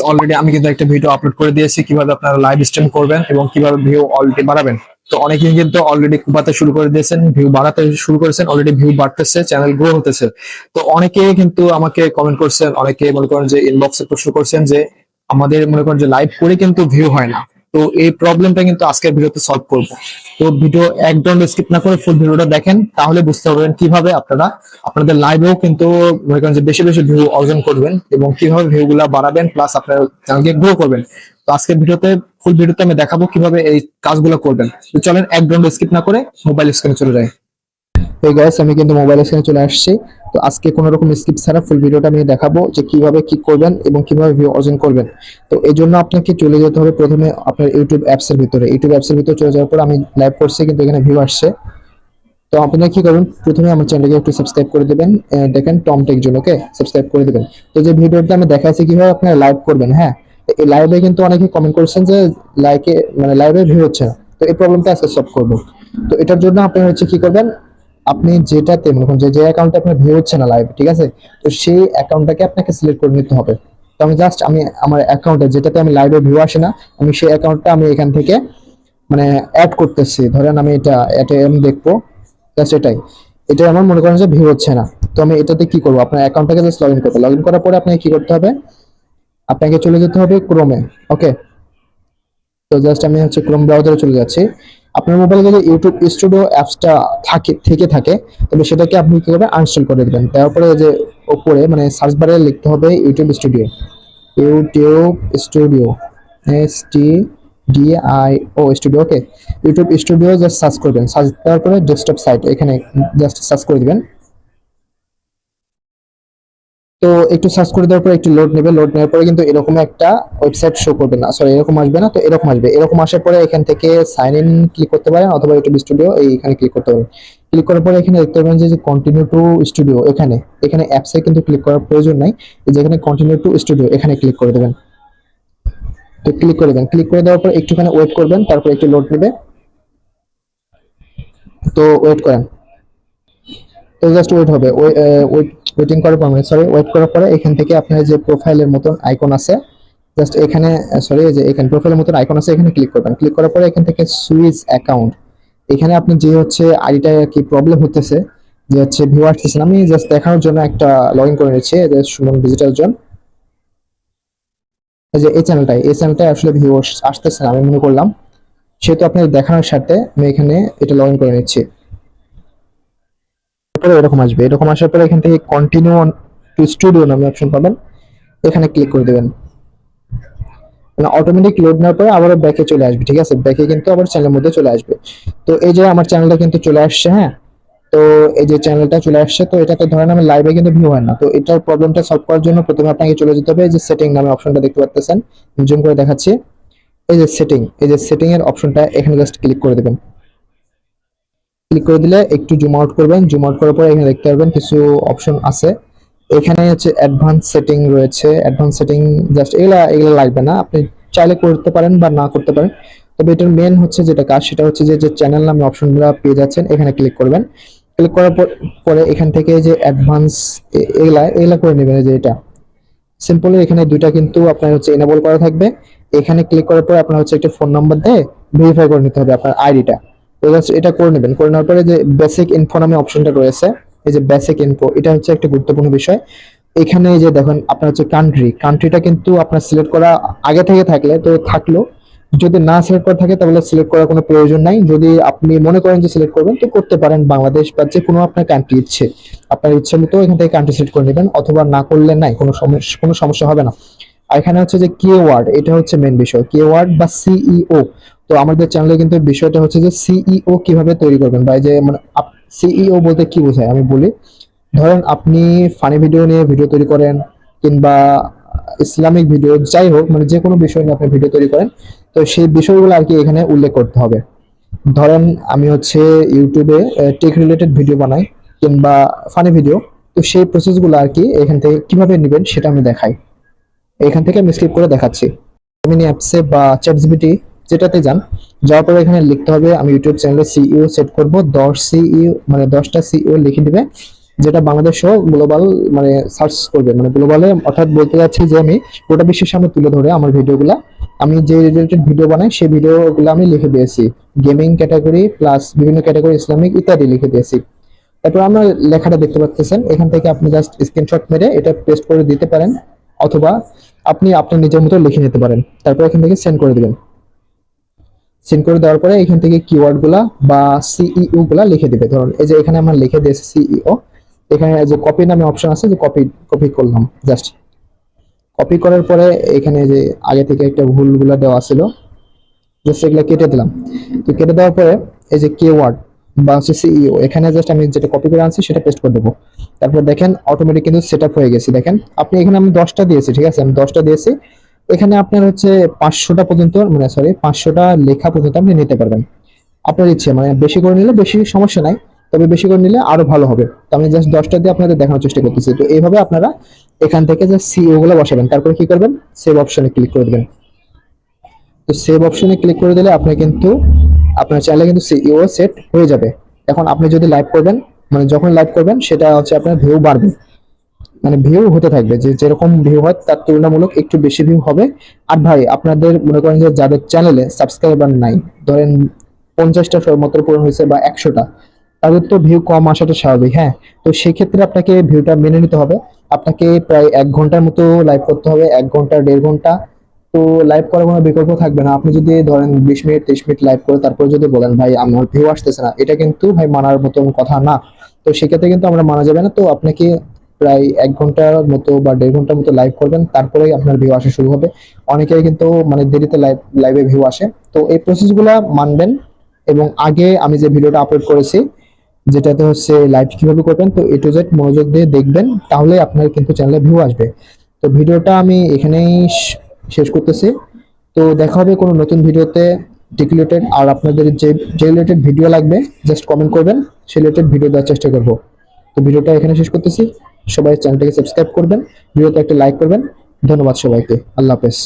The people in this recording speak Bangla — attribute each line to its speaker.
Speaker 1: অলরেডি আমি কিন্তু একটা ভিডিও আপলোড করে দিয়েছি কিভাবে আপনারা লাইভ স্ট্রিম করবেন এবং কিভাবে ভিউ অলরেডি বাড়াবেন। তো অনেকেই কিন্তু অলরেডি কুপাতে শুরু করে দিয়েছেন, ভিউ বাড়াতে শুরু করেছেন, অলরেডি ভিউ বাড়তেছে, চ্যানেল গ্রো হতেছে। তো অনেকেই কিন্তু আমাকে কমেন্ট করছেন, অনেকে মনে করেন যে ইনবক্সে প্রশ্ন করছেন যে আমাদের মনে করেন যে লাইভ করে কিন্তু ভিউ হয় না। তো এই প্রবলেমটা কিন্তু আজকের ভিডিওতে সলভ করব। তো ভিডিও একদম স্কিপ না করে ফুল ভিডিওটা দেখেন, তাহলে বুঝতে পারবেন কিভাবে আপনারা আপনাদের লাইভেও কিন্তু মনে করেন যে বেশি বেশি ভিউ অর্জন করবেন এবং কিভাবে ভিউ গুলা বাড়াবেন, প্লাস আপনার চ্যানেলকে গ্রো করবেন। তো আজকের ভিডিওতে ফুল ভিডিওতে আমি দেখাবো কিভাবে এই কাজগুলো করবেন। তো চলেন একদম স্কিপ না করে মোবাইল স্ক্রিনে চলে যাই। এই গাইস, আমি কিন্তু মোবাইল স্ক্রিনে চলে আসছি। তো আজকে কোনো রকম স্কিপ ছাড়া ফুল ভিডিওটা আমি দেখাবো যে কিভাবে কি করবেন এবং কিভাবে ভিউ অর্জন করবেন। তো এই জন্য আপনাকে চলে যেতে হবে প্রথমে আপনার ইউটিউব অ্যাপস এর ভিতরে। ইউটিউব অ্যাপস এর ভিতরে চলে যাওয়ার পর আমি লাইভ করছি কিন্তু এখানে ভিউ আসছে। তো আপনারা কি করবেন, প্রথমে আমার চ্যানেলকে একটু সাবস্ক্রাইব করে দিবেন। দেখেন টম টেক জোন, ওকে, সাবস্ক্রাইব করে দিবেন। তো যে ভিডিওটা আমি দেখাচ্ছি কিভাবে আপনারা লাইভ করবেন, হ্যাঁ, এই লাইভে কিন্তু অনেকে কমেন্ট করেছেন যে লাইকে মানে লাইভে ভিউ হচ্ছে না। তো এই প্রবলেমটা আজকে সলভ করব। তো এটার জন্য আপনি হচ্ছে কি করবেন, আপনি যেটাতে মনে করেন যে অ্যাকাউন্টে আপনার ভিউ হচ্ছে না লাইভ, ঠিক আছে, তো সেই অ্যাকাউন্টটাকে আপনাকে সিলেক্ট করে নিতে হবে। তো আমি জাস্ট আমার অ্যাকাউন্টে যেটাতে আমি লাইভে ভিউ আসে না, আমি সেই অ্যাকাউন্টটা আমি এখান থেকে মানে অ্যাড করতেছি। ধরেন আমি এটা আমি দেখবো, জাস্ট এটা আমার মনে করেন যে ভিউ হচ্ছে না। তো আমি এটাতে কি করবো, আপনার অ্যাকাউন্টটাকে জাস্ট লগ ইন করতে, লগ ইন করার পরে আপনাকে কি করতে হবে, আপনাকে চলে যেতে হবে ক্রোমে, ওকে। তো জাস্ট আমি হচ্ছে ক্রোম ব্রাউজারে চলে যাচ্ছি। আপনার মোবাইলে যদি ইউটিউব স্টুডিও অ্যাপসটা থাকে তবে সেটাকে আপনি কি করবেন, আনইনস্টল করে দেবেন। তারপরে যে উপরে মানে সার্চ বারে লিখতে হবে YouTube studio, YouTube studio, STUDIO studio, okay. YouTube studio just search করবেন, সার্চ দেওয়ার পরে ডেস্কটপ সাইট এখানে জাস্ট সার্চ করে দিবেন। তো একটু সার্চ করে দেওয়ার পরে একটু লোড নেবে, লোড নেওয়ার পরে কিন্তু এরকম একটা ওয়েবসাইট শো করবে না, সরি এরকম আসবে না, তো এরকম আসবে। এরকম আসার পরে এখান থেকে সাইন ইন ক্লিক করতে পারেন অথবা ইউটিউব স্টুডিও এইখানে ক্লিক করতে পারেন। ক্লিক করার পরে এখানে দেখতে পাবেন যে কন্টিনিউ টু স্টুডিও, এখানে এখানে অ্যাপসে কিন্তু ক্লিক করার প্রয়োজন নাই। যেখানে কন্টিনিউ টু স্টুডিও এখানে ক্লিক করে দেবেন। তো ক্লিক করে দেন, ক্লিক করে দেওয়ার পর একটুখানি ওয়েট করবেন, তারপর একটু লোড নেবে। তো ওয়েট করেন, তো জাস্ট ওয়েট হবে, ওয়েটিং করার পর সরি ওয়েট করার পরে এখান থেকে আপনার যে প্রোফাইলের মতন আইকন আছে, জাস্ট এখানে সরি যে এখানে প্রোফাইলের মতন আইকন আছে, এখানে ক্লিক করবেন। ক্লিক করার পরে এখান থেকে সুইচ অ্যাকাউন্ট, এখানে আপনি যে হচ্ছে আইডিটা কি প্রবলেম হতেছে, যে হচ্ছে ভিউ আসতেছে না, আমি জাস্ট দেখানোর জন্য একটা লগ ইন করে নিচ্ছি, সুমন ডিজিটাল জন। যে এই চ্যানেলটাই আসলে ভিউ আসতেছে না আমি মনে করলাম, সেহেতু আপনার দেখানোর সাথে আমি এখানে এটা লগ ইন করে নিচ্ছি। তারপরে এরকম আসবে, এরকম আসার পরে এখান থেকে কন্টিনিউ টু স্টুডিও নামে অপশন পাবেন, এখানে ক্লিক করে দেবেন। মানে অটোমেটিক লোড নেওয়ার পরে আবার ব্যাকে চলে আসবে, ঠিক আছে, ব্যাকে কিন্তু আবার চ্যানেলের মধ্যে চলে আসবে। তো এই যে আমার চ্যানেলটা কিন্তু চলে আসছে, হ্যাঁ। তো এই যে চ্যানেলটা চলে আসছে, তো এটাতে ধরেন আমি লাইভে কিন্তু ভিউ হয় না। তো এটার প্রবলেমটা সলভ করার জন্য প্রথমে আপনাকে চলে যেতে হবে, এই যে সেটিং নামে অপশনটা দেখতে পাচ্ছেন, জুম করে দেখাচ্ছি। এই যে সেটিং এর অপশনটা এখানে জাস্ট ক্লিক করে দেবেন। ক্লিক করে দিলে একটু জুম আউট করবেন, জুম আউট করার পরে এখানে দেখতে পারবেন কিছু অপশন আছে। এখানে হচ্ছে অ্যাডভান্স সেটিং রয়েছে, অ্যাডভান্স সেটিং জাস্ট এগুলা এগুলা লাগবে না, আপনি চাইলে করতে পারেন বা না করতে পারেন। তবে এটার মেন হচ্ছে যেটা কাজ সেটা হচ্ছে যে চ্যানেল নামে অপশনগুলো পেয়ে যাচ্ছেন, এখানে ক্লিক করবেন। ক্লিক করার পরে এখান থেকে যে অ্যাডভান্স এগুলা এগুলা করে নেবেন। যে এটা সিম্পলি এখানে দুইটা কিন্তু আপনার হচ্ছে এনেবল করা থাকবে। এখানে ক্লিক করার পর আপনার হচ্ছে একটা ফোন নাম্বার দিয়ে ভেরিফাই করে নিতে হবে আপনার আইডিটা। তো জাস্ট এটা করে নেবেন, করে নেওয়ার পরে যে বেসিক ইনফো নামে অপশনটা রয়েছে, এই যে বেসিক ইনফো, এটা হচ্ছে একটা গুরুত্বপূর্ণ বিষয়। এখানে এই যে দেখেন আপনার হচ্ছে কান্ট্রিটা কিন্তু আপনার সিলেক্ট করা আগে থেকে থাকলে তো থাকলো, যদি না সিলেক্ট করা থাকে তাহলে সিলেক্ট করার কোনো প্রয়োজন নাই। যদি আপনি মনে করেন যে সিলেক্ট করবেন তো করতে পারেন, বাংলাদেশ বা যে কোনো আপনার কান্ট্রি ইচ্ছে, আপনার ইচ্ছে মতো এখান থেকে কান্ট্রি সিলেক্ট করে নেবেন, অথবা না করলে নাই, কোনো সমস্যা হবে না। আর এখানে হচ্ছে যে কিওয়ার্ড, এটা হচ্ছে মেন বিষয়, কিওয়ার্ড বা সিইও। তো আমাদের চ্যানেলে কিন্তু বিষয়টা হচ্ছে যে সিইও কিভাবে তৈরি করবেন, বা এই যে মানে সিইও বলতে কি বোঝায় আমি বলি। ধরেন আপনি ফানি ভিডিও নিয়ে ভিডিও তৈরি করেন, কিংবা ইসলামিক ভিডিও, যাই হোক মানে যে কোনো বিষয় নিয়ে আপনি ভিডিও তৈরি করেন, তো সেই বিষয়গুলো আর কি এখানে উল্লেখ করতে হবে। ধরেন আমি হচ্ছে ইউটিউবে টেক রিলেটেড ভিডিও বানাই কিংবা ফানি ভিডিও, তো সেই প্রসেসগুলো আর কি এখান থেকে কিভাবে নেবেন সেটা আমি দেখাই। এখান থেকে আমি স্কিপ করে দেখাচ্ছি। জেমিনি অ্যাপসে বা চ্যাটজিপিটি যেটাতে যান, যাওয়ার পরে এখানে লিখতে হবে আমি ইউটিউব চ্যানেলের সিইও সেট করব, 10 সিইও মানে 10টা সিইও লিখে দিবে। যেটা বাংলাদেশ সহ গ্লোবাল মানে সার্চ করবে, মানে গ্লোবালে, অর্থাৎ বলতে যাচ্ছি যে আমি গোটা বিশ্বের সামনে তুলে ধরে আমার ভিডিওগুলা, আমি যে রিলেটেড ভিডিও বানাই সেই ভিডিওগুলো আমি লিখে দিয়েছি, গেমিং ক্যাটাগরি প্লাস বিভিন্ন ক্যাটাগরি, ইসলামিক ইত্যাদি লিখে দিয়েছি। তারপর আমার লেখাটা দেখতে পাচ্ছেন, এখান থেকে আপনি জাস্ট স্ক্রিনশট মেরে এটা পেস্ট করে দিতে পারেন, অথবা আপনি আপনার নিজের মতো লিখে নিতে পারেন। তারপর এখান থেকে সেন্ড করে দিবেন। সেন্ড করে দেওয়ার পরে এখান থেকে কিওয়ার্ড গুলা বা সিইও গুলা লিখে দিবে। ধরুন এই যে এখানে আমরা লিখে দিয়েছি সিইও, এখানে যে কপি নামে অপশন আছে, যে কপি কপি করলাম, জাস্ট কপি করার পরে এখানে যে আগে থেকে একটা ভুলগুলা দেওয়া ছিল, জাস্ট এগুলা কেটে দিলাম। তো কেটে দেওয়ার পরে এই যে কিওয়ার্ড বা হচ্ছে সিইও, এখানে জাস্ট আমি যেটা কপি করে আনছি সেটা পেস্ট করে দেবো। তারপর দেখেন অটোমেটিক কিন্তু সেট আপ হয়ে গেছে। দেখেন আপনি এখানে আমি 10টা দিয়েছি, ঠিক আছে, আমি 10টা দিয়েছি। এখানে আপনার হচ্ছে 500টা পর্যন্ত, মানে সরি 500টা লেখা পর্যন্ত আপনি নিতে পারবেন আপনার ইচ্ছে, মানে বেশি করে নিলে বেশি সমস্যা নাই, তবে বেশি করে নিলে আরো ভালো হবে। তো আমি জাস্ট 10টা দিয়ে আপনাদের দেখানোর চেষ্টা করতেছি। তো এইভাবে আপনারা এখান থেকে যে সিইও গুলো বসাবেন, তারপরে কি করবেন, সেভ অপশনে ক্লিক করে দিবেন। তো সেভ অপশনে ক্লিক করে দিলে আপনি কিন্তু আপনার চ্যানেলে কিন্তু সিইও সেট হয়ে যাবে। এখন আপনি যদি লাইভ করবেন, মানে যখন লাইভ করবেন সেটা হচ্ছে আপনার ভিউ বাড়বে, মানে ভিউ হতে থাকবে, যে যেরকম ভিউ হয় তার তুলনামূলক একটু বেশি ভিউ হবে। আর ভাই আপনাদের মনে করেন যে যাদের চ্যানেলে সাবস্ক্রাইবার নাই, ধরেন 50টা মাত্র পূরণ হয়েছে বা 100টা, তাদের তো ভিউ কম আসাটা স্বাভাবিক, হ্যাঁ। তো সেই ক্ষেত্রে আপনাকে ভিউটা মেনে নিতে হবে। আপনাকে প্রায় 1 ঘন্টার মতো লাইভ করতে হবে, 1 ঘন্টা 1.5 ঘন্টা। তো লাইভ করার কোনো বিকল্প থাকবে না। আপনি যদি ধরেন 20 মিনিট 30 মিনিট লাইভ করে তারপর যদি বলেন ভাই আমার ভিউ আসতেছে না, এটা কিন্তু ভাই মানার মতন কথা না। তো সেক্ষেত্রে কিন্তু আমরা মানা যাবে না। তো আপনাকে প্রায় 1 ঘন্টার মতো বা 1.5 ঘন্টার মতো লাইভ করবেন, তারপরেই আপনার ভিউ আসা শুরু হবে। অনেকেই কিন্তু মানে দেরিতে লাইভে ভিউ আসে। তো এই প্রসেসগুলো মানবেন। এবং আগে আমি যে ভিডিওটা আপলোড করেছি, যেটাতে হচ্ছে লাইভ কিভাবে করবেন, তো এ টু জেড মনোযোগ দিয়ে দেখবেন, তাহলে আপনার কিন্তু চ্যানেলে ভিউ আসবে। তো ভিডিওটা আমি এখানেই শেষ করতেছি। তো দেখা হবে কোনো নতুন ভিডিওতে টেক রিলেটেড। আর আপনাদের যে যে রিলেটেড ভিডিও লাগবে জাস্ট কমেন্ট করবেন, সেই রিলেটেড ভিডিও দেওয়ার চেষ্টা করব। তো ভিডিওটা এখানে শেষ করতেছি। সবাই চ্যানেলটাকে সাবস্ক্রাইব করবেন, ভিডিওতে একটা লাইক করবেন। ধন্যবাদ সবাইকে, আল্লাহ হাফেজ।